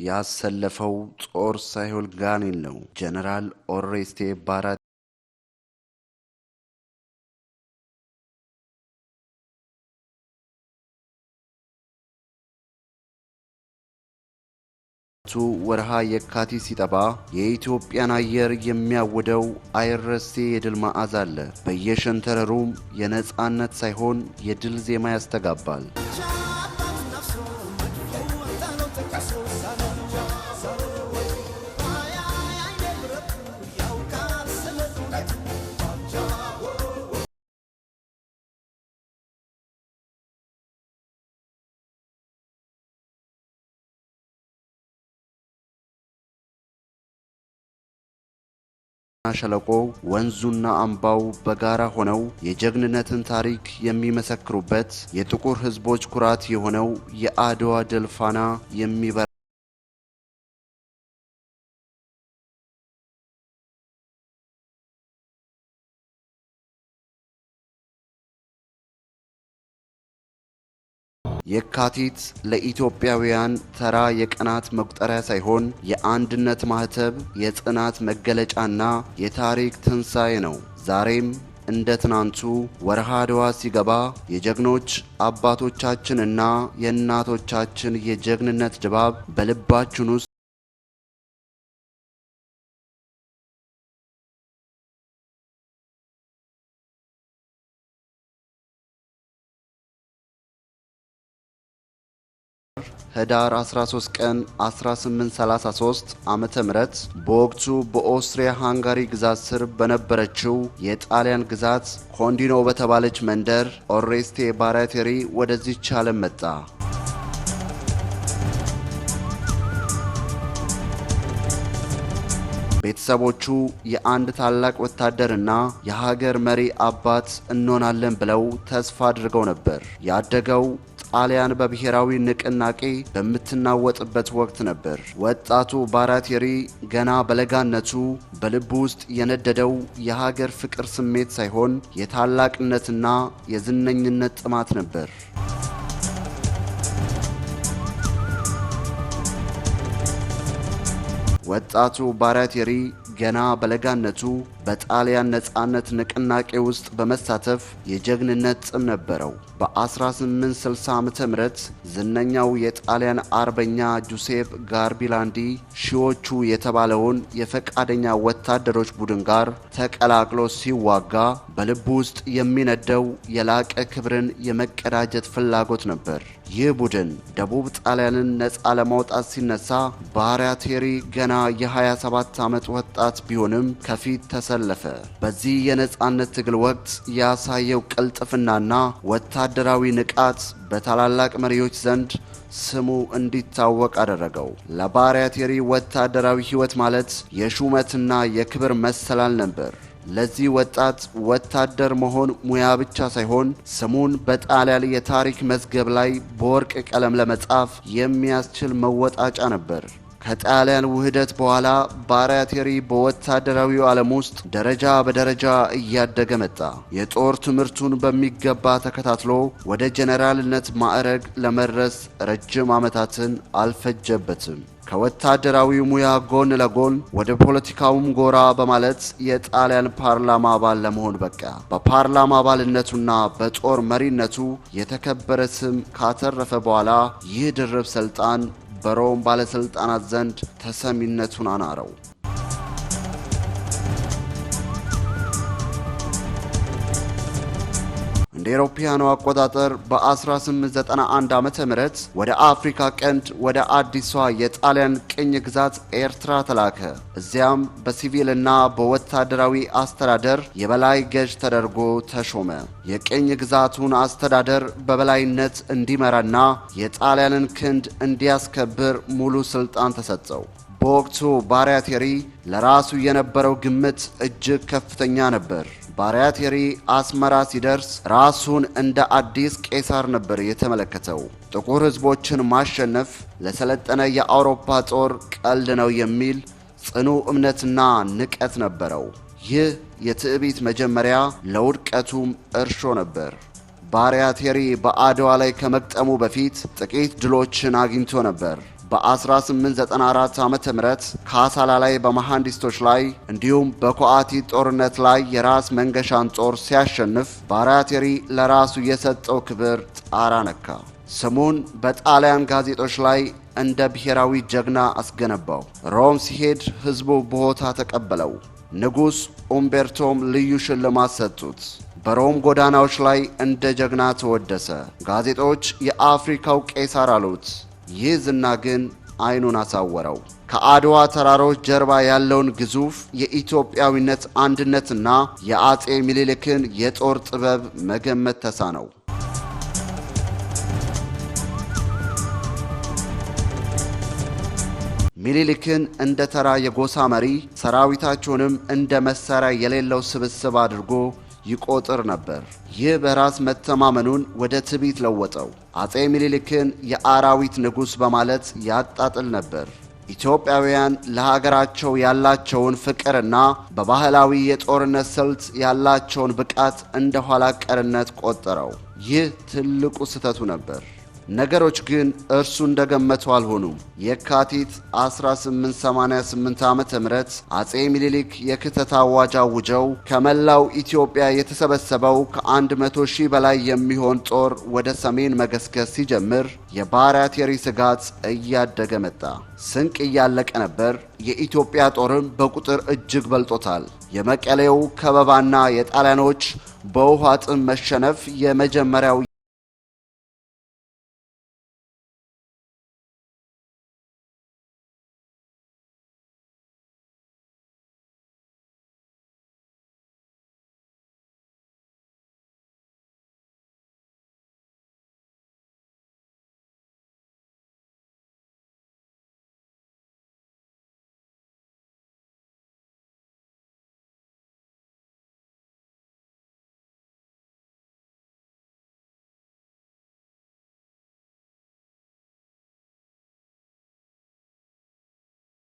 ያሰለፈው ጦር ሳይሆን ጋኔን ነው። ጀነራል ኦሬስቴ ባራቴሪ ወርሃ የካቲት ሲጠባ የኢትዮጵያን አየር የሚያወደው አይረሴ የድል መዓዛ አለ። በየሸንተረሩም የነጻነት ሳይሆን የድል ዜማ ያስተጋባል። ሸለቆ ወንዙና አምባው በጋራ ሆነው የጀግንነትን ታሪክ የሚመሰክሩበት የጥቁር ሕዝቦች ኩራት የሆነው የአድዋ ድል ፋና የሚበራ የካቲት ለኢትዮጵያውያን ተራ የቀናት መቁጠሪያ ሳይሆን የአንድነት ማህተብ፣ የጽናት መገለጫና የታሪክ ትንሣኤ ነው። ዛሬም እንደ ትናንቱ ወርሃ አድዋ ሲገባ የጀግኖች አባቶቻችንና የእናቶቻችን የጀግንነት ድባብ በልባችን ውስጥ ህዳር 13 ቀን 1833 ዓመተ ምህረት በወቅቱ በኦስትሪያ ሃንጋሪ ግዛት ስር በነበረችው የጣሊያን ግዛት ኮንዲኖ በተባለች መንደር ኦሬስቴ ባራቴሪ ወደዚች ዓለም መጣ። ቤተሰቦቹ የአንድ ታላቅ ወታደርና የሀገር መሪ አባት እንሆናለን ብለው ተስፋ አድርገው ነበር። ያደገው ጣሊያን በብሔራዊ ንቅናቄ በምትናወጥበት ወቅት ነበር። ወጣቱ ባራቴሪ ገና በለጋነቱ በልቡ ውስጥ የነደደው የሀገር ፍቅር ስሜት ሳይሆን የታላቅነትና የዝነኝነት ጥማት ነበር። ወጣቱ ባራቴሪ ገና በለጋነቱ በጣሊያን ነጻነት ንቅናቄ ውስጥ በመሳተፍ የጀግንነት ጥም ነበረው። በ1860 ዓመተ ምህረት ዝነኛው የጣሊያን አርበኛ ጁሴፕ ጋሪባልዲ ሺዎቹ የተባለውን የፈቃደኛ ወታደሮች ቡድን ጋር ተቀላቅሎ ሲዋጋ በልቡ ውስጥ የሚነደው የላቀ ክብርን የመቀዳጀት ፍላጎት ነበር። ይህ ቡድን ደቡብ ጣሊያንን ነጻ ለማውጣት ሲነሳ ባራቴሪ ገና የ27 ዓመት ወጣት ቢሆንም ከፊት ተሰለፈ። በዚህ የነጻነት ትግል ወቅት ያሳየው ቅልጥፍናና ወታደራዊ ንቃት በታላላቅ መሪዎች ዘንድ ስሙ እንዲታወቅ አደረገው። ለባራቴሪ ወታደራዊ ሕይወት ማለት የሹመትና የክብር መሰላል ነበር። ለዚህ ወጣት ወታደር መሆን ሙያ ብቻ ሳይሆን ስሙን በጣሊያን የታሪክ መዝገብ ላይ በወርቅ ቀለም ለመጻፍ የሚያስችል መወጣጫ ነበር። ከጣሊያን ውህደት በኋላ ባራቴሪ በወታደራዊው ዓለም ውስጥ ደረጃ በደረጃ እያደገ መጣ። የጦር ትምህርቱን በሚገባ ተከታትሎ ወደ ጀነራልነት ማዕረግ ለመድረስ ረጅም ዓመታትን አልፈጀበትም። ከወታደራዊ ሙያ ጎን ለጎን ወደ ፖለቲካውም ጎራ በማለት የጣሊያን ፓርላማ አባል ለመሆን በቃ። በፓርላማ አባልነቱና በጦር መሪነቱ የተከበረ ስም ካተረፈ በኋላ ይህ ድርብ ስልጣን በሮም ባለስልጣናት ዘንድ ተሰሚነቱን አናረው። እንደ አውሮፓውያኑ አቆጣጠር በ1891 ዓመተ ምህረት ወደ አፍሪካ ቀንድ ወደ አዲሷ የጣሊያን ቅኝ ግዛት ኤርትራ ተላከ። እዚያም በሲቪልና በወታደራዊ አስተዳደር የበላይ ገዥ ተደርጎ ተሾመ። የቅኝ ግዛቱን አስተዳደር በበላይነት እንዲመራና የጣሊያንን ክንድ እንዲያስከብር ሙሉ ስልጣን ተሰጠው። በወቅቱ ባራቴሪ ለራሱ የነበረው ግምት እጅግ ከፍተኛ ነበር። ባራቴሪ አስመራ ሲደርስ ራሱን እንደ አዲስ ቄሳር ነበር የተመለከተው። ጥቁር ሕዝቦችን ማሸነፍ ለሰለጠነ የአውሮፓ ጦር ቀልድ ነው የሚል ጽኑ እምነትና ንቀት ነበረው። ይህ የትዕቢት መጀመሪያ ለውድቀቱም እርሾ ነበር። ባራቴሪ በአድዋ ላይ ከመቅጠሙ በፊት ጥቂት ድሎችን አግኝቶ ነበር። በ1894 ዓመተ ምህረት ካሳላ ላይ በመሐንዲስቶች ላይ እንዲሁም በኮአቲት ጦርነት ላይ የራስ መንገሻን ጦር ሲያሸንፍ ባራቴሪ ለራሱ የሰጠው ክብር ጣራ ነካ። ስሙን በጣሊያን ጋዜጦች ላይ እንደ ብሔራዊ ጀግና አስገነባው። ሮም ሲሄድ ሕዝቡ በሆታ ተቀበለው። ንጉሥ ኡምቤርቶም ልዩ ሽልማት ሰጡት። በሮም ጎዳናዎች ላይ እንደ ጀግና ተወደሰ። ጋዜጦች የአፍሪካው ቄሳር አሉት። ይህ ዝና ግን አይኑን አሳወረው። ከአድዋ ተራሮች ጀርባ ያለውን ግዙፍ የኢትዮጵያዊነት አንድነትና የአጼ ምኒልክን የጦር ጥበብ መገመት ተሳነው። ምኒልክን እንደ ተራ የጎሳ መሪ፣ ሰራዊታቸውንም እንደ መሳሪያ የሌለው ስብስብ አድርጎ ይቆጥር ነበር። ይህ በራስ መተማመኑን ወደ ትዕቢት ለወጠው። አጼ ምኒልክን የአራዊት ንጉሥ በማለት ያጣጥል ነበር። ኢትዮጵያውያን ለሀገራቸው ያላቸውን ፍቅርና በባህላዊ የጦርነት ስልት ያላቸውን ብቃት እንደ ኋላ ቀርነት ቆጠረው። ይህ ትልቁ ስህተቱ ነበር። ነገሮች ግን እርሱ እንደገመተው አልሆኑም። የካቲት 1888 ዓመተ ምህረት አጼ ምኒልክ የክተት አዋጅ አውጀው ከመላው ኢትዮጵያ የተሰበሰበው ከ100,000 በላይ የሚሆን ጦር ወደ ሰሜን መገስገስ ሲጀምር የባራቴሪ ስጋት እያደገ መጣ። ስንቅ እያለቀ ነበር። የኢትዮጵያ ጦርም በቁጥር እጅግ በልጦታል። የመቀሌው ከበባና የጣሊያኖች በውሃ ጥም መሸነፍ የመጀመሪያው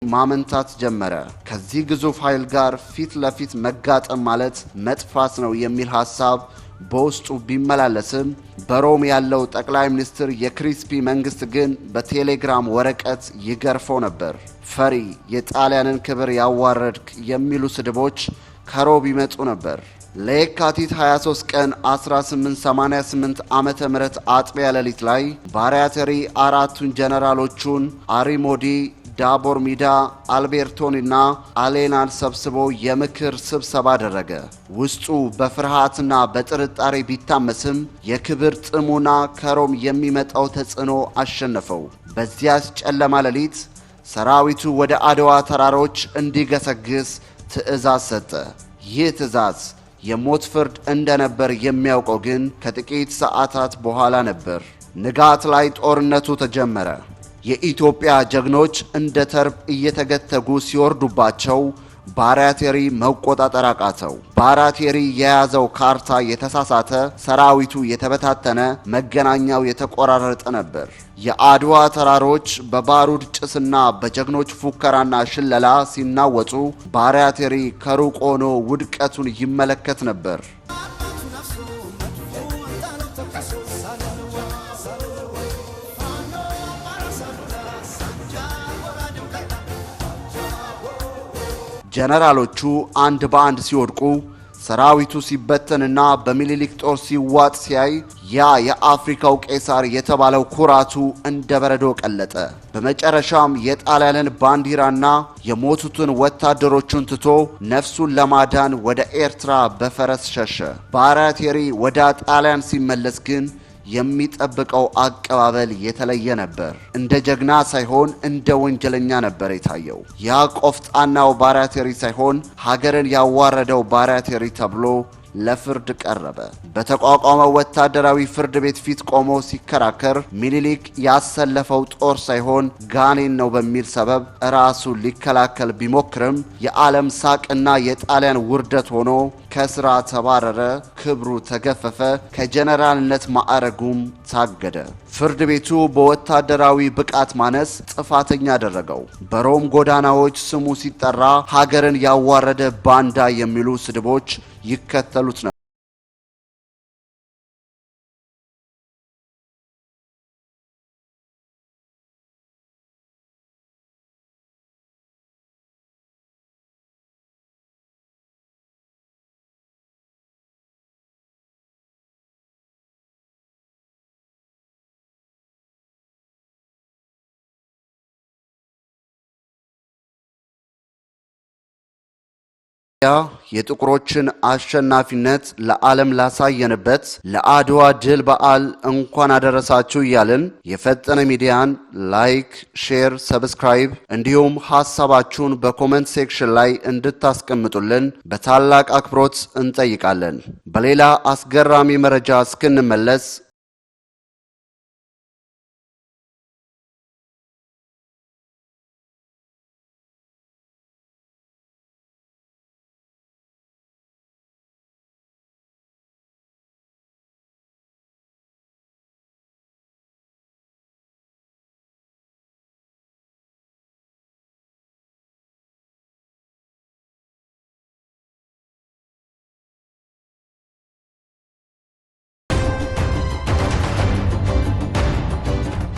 ማመንታት ጀመረ። ከዚህ ግዙፍ ኃይል ጋር ፊት ለፊት መጋጠም ማለት መጥፋት ነው የሚል ሐሳብ በውስጡ ቢመላለስም በሮም ያለው ጠቅላይ ሚኒስትር የክሪስፒ መንግስት ግን በቴሌግራም ወረቀት ይገርፈው ነበር። ፈሪ፣ የጣሊያንን ክብር ያዋረድክ የሚሉ ስድቦች ከሮም ይመጡ ነበር። ለየካቲት 23 ቀን 1888 ዓመተ ምህረት አጥቢያ ሌሊት ላይ ባራቴሪ አራቱን ጀነራሎቹን አሪሞዲ፣ ዳቦር ሚዳ፣ አልቤርቶንና አሌናን ሰብስቦ የምክር ስብሰባ አደረገ። ውስጡ በፍርሃትና በጥርጣሬ ቢታመስም የክብር ጥሙና ከሮም የሚመጣው ተጽዕኖ አሸነፈው። በዚያስ ጨለማ ሌሊት ሰራዊቱ ወደ አድዋ ተራሮች እንዲገሰግስ ትዕዛዝ ሰጠ። ይህ ትዕዛዝ የሞት ፍርድ እንደነበር የሚያውቀው ግን ከጥቂት ሰዓታት በኋላ ነበር። ንጋት ላይ ጦርነቱ ተጀመረ። የኢትዮጵያ ጀግኖች እንደ ተርብ እየተገተጉ ሲወርዱባቸው ባራቴሪ መቆጣጠር አቃተው። ባራቴሪ የያዘው ካርታ የተሳሳተ፣ ሰራዊቱ የተበታተነ፣ መገናኛው የተቆራረጠ ነበር። የአድዋ ተራሮች በባሩድ ጭስና በጀግኖች ፉከራና ሽለላ ሲናወጡ ባራቴሪ ከሩቅ ሆኖ ውድቀቱን ይመለከት ነበር። ጀነራሎቹ አንድ በአንድ ሲወድቁ፣ ሰራዊቱ ሲበተንና በምኒልክ ጦር ሲዋጥ ሲያይ ያ የአፍሪካው ቄሳር የተባለው ኩራቱ እንደ በረዶ ቀለጠ። በመጨረሻም የጣሊያንን ባንዲራና የሞቱትን ወታደሮቹን ትቶ ነፍሱን ለማዳን ወደ ኤርትራ በፈረስ ሸሸ። ባራቴሪ ወደ ጣሊያን ሲመለስ ግን የሚጠብቀው አቀባበል የተለየ ነበር። እንደ ጀግና ሳይሆን እንደ ወንጀለኛ ነበር የታየው። ያ ቆፍጣናው ባራቴሪ ሳይሆን ሀገርን ያዋረደው ባራቴሪ ተብሎ ለፍርድ ቀረበ። በተቋቋመው ወታደራዊ ፍርድ ቤት ፊት ቆሞ ሲከራከር ምኒልክ ያሰለፈው ጦር ሳይሆን ጋኔን ነው በሚል ሰበብ ራሱ ሊከላከል ቢሞክርም የዓለም ሳቅና የጣሊያን ውርደት ሆኖ ከስራ ተባረረ፣ ክብሩ ተገፈፈ፣ ከጀነራልነት ማዕረጉም ታገደ። ፍርድ ቤቱ በወታደራዊ ብቃት ማነስ ጥፋተኛ አደረገው። በሮም ጎዳናዎች ስሙ ሲጠራ ሀገርን ያዋረደ ባንዳ የሚሉ ስድቦች ይከተሉት ነበር። የጥቁሮችን አሸናፊነት ለዓለም ላሳየንበት ለአድዋ ድል በዓል እንኳን አደረሳችሁ እያልን የፈጠነ ሚዲያን ላይክ፣ ሼር፣ ሰብስክራይብ እንዲሁም ሐሳባችሁን በኮሜንት ሴክሽን ላይ እንድታስቀምጡልን በታላቅ አክብሮት እንጠይቃለን። በሌላ አስገራሚ መረጃ እስክንመለስ